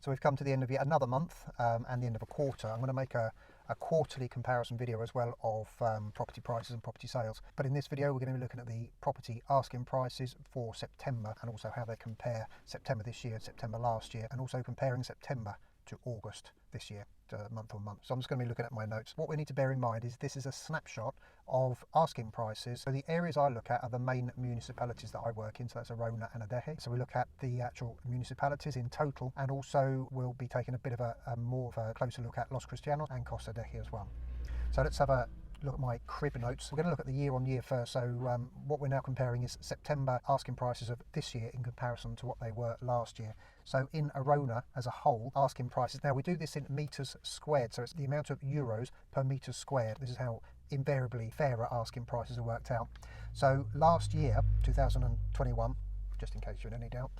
So we've come to the end of yet another month and the end of a quarter. I'm going to make a quarterly comparison video as well of property prices and property sales. But in this video, we're going to be looking at the property asking prices for September and also how they compare September this year and September last year, and also comparing September to August this year, month on month. So I'm just going to be looking at my notes. What we need to bear in mind is this is a snapshot of asking prices. So the areas I look at are the main municipalities that I work in. So that's Arona and Adeje. So we look at the actual municipalities in total, and also we'll be taking a bit of a more of a closer look at Los Cristianos and Costa Adeje as well. So let's have a look at my crib notes. We're going to look at the year on year first. So what we're now comparing is September asking prices of this year in comparison to what they were last year. So in Arona as a whole, asking prices, now we do this in meters squared, so it's the amount of euros per meter squared. This is how invariably fairer asking prices are worked out. So last year, 2021, just in case you're in any doubt,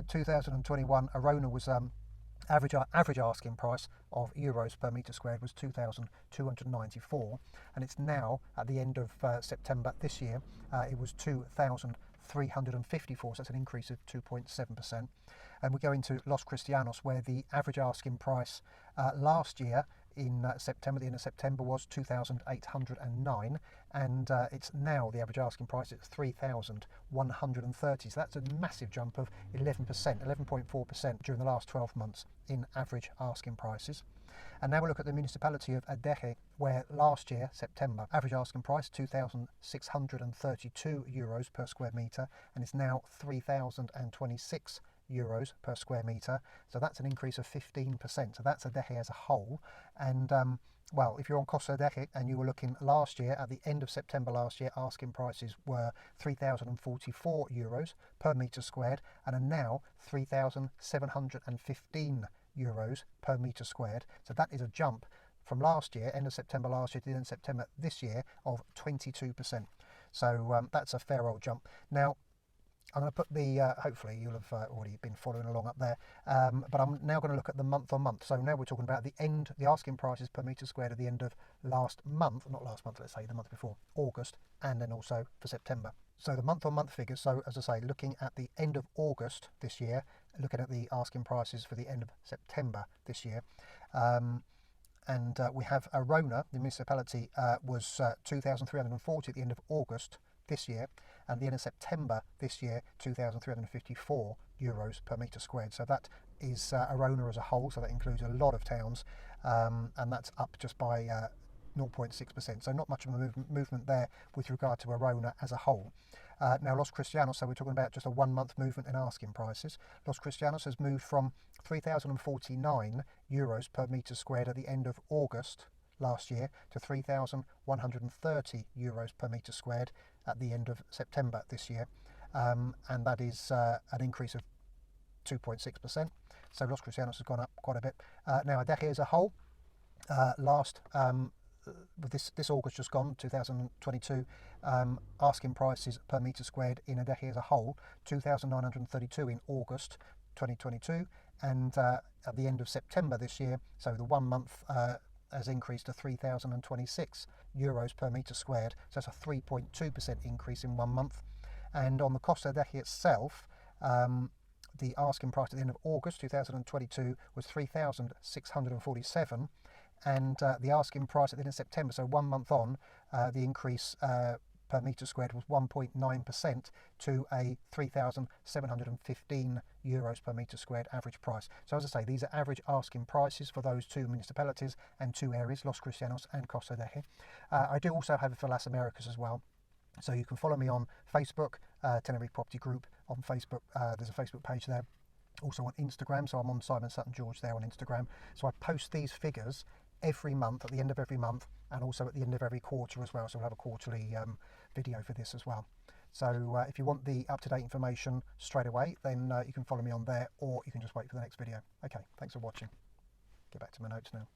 2021 Arona was average asking price of euros per meter squared was 2,294, and it's now at the end of September this year it was 2,354, so that's an increase of 2.7%. And we go into Los Cristianos, where the average asking price last year in September, the end of September, was 2,809, and it's now the average asking price is 3,130. So that's a massive jump of 11%, 11.4% during the last 12 months in average asking prices. And now we look at the municipality of Adeje, where last year, September, average asking price 2,632 euros per square metre, and it's now 3,026 euros per square metre. So that's an increase of 15%. So that's Adeje as a whole. And well, if you're on Costa Adeje and you were looking last year, at the end of September last year, asking prices were 3,044 euros per metre squared and are now 3,715 euros per metre squared. So that is a jump from last year, end of September last year to the end of September this year, of 22%. So that's a fair old jump. Now, I'm going to put the, hopefully you'll have already been following along up there, but I'm now going to look at the month on month. So now we're talking about the asking prices per metre squared at the end of last month, not last month, let's say the month before, August, and then also for September. So the month on month figures, so as I say, looking at the end of August this year, looking at the asking prices for the end of September this year. And we have Arona, the municipality, was 2,340 at the end of August this year, and at the end of September this year, 2,354 euros per metre squared. So that is Arona as a whole, so that includes a lot of towns, and that's up just by 0.6%. So not much of a movement there with regard to Arona as a whole. Now Los Cristianos, so we're talking about just a 1 month movement in asking prices. Los Cristianos has moved from 3,049 euros per metre squared at the end of August last year to 3,130 euros per metre squared at the end of September this year, and that is an increase of 2.6%. So Los Cristianos has gone up quite a bit. Now Adeje as a whole, with this August just gone, 2022, asking prices per metre squared in Adeje as a whole, 2,932 in August 2022, and at the end of September this year, so the 1 month has increased to 3,026 euros per metre squared. So that's a 3.2% increase in 1 month. And on the Costa Adeje itself, the asking price at the end of August 2022 was 3,647, and the asking price at the end of September, so 1 month on, the increase per metre squared was 1.9% to a 3,715 euros per metre squared average price. So as I say, these are average asking prices for those two municipalities and two areas, Los Cristianos and Costa Adeje. I do also have it for Las Americas as well. So you can follow me on Facebook, Tenerife Property Group on Facebook. There's a Facebook page there. Also on Instagram, so I'm on Simon Sutton George there on Instagram. So I post these figures every month, at the end of every month, and also at the end of every quarter as well. So we'll have a quarterly video for this as well. So if you want the up-to-date information straight away, then you can follow me on there, or you can just wait for the next video. Okay, thanks for watching. Get back to my notes now.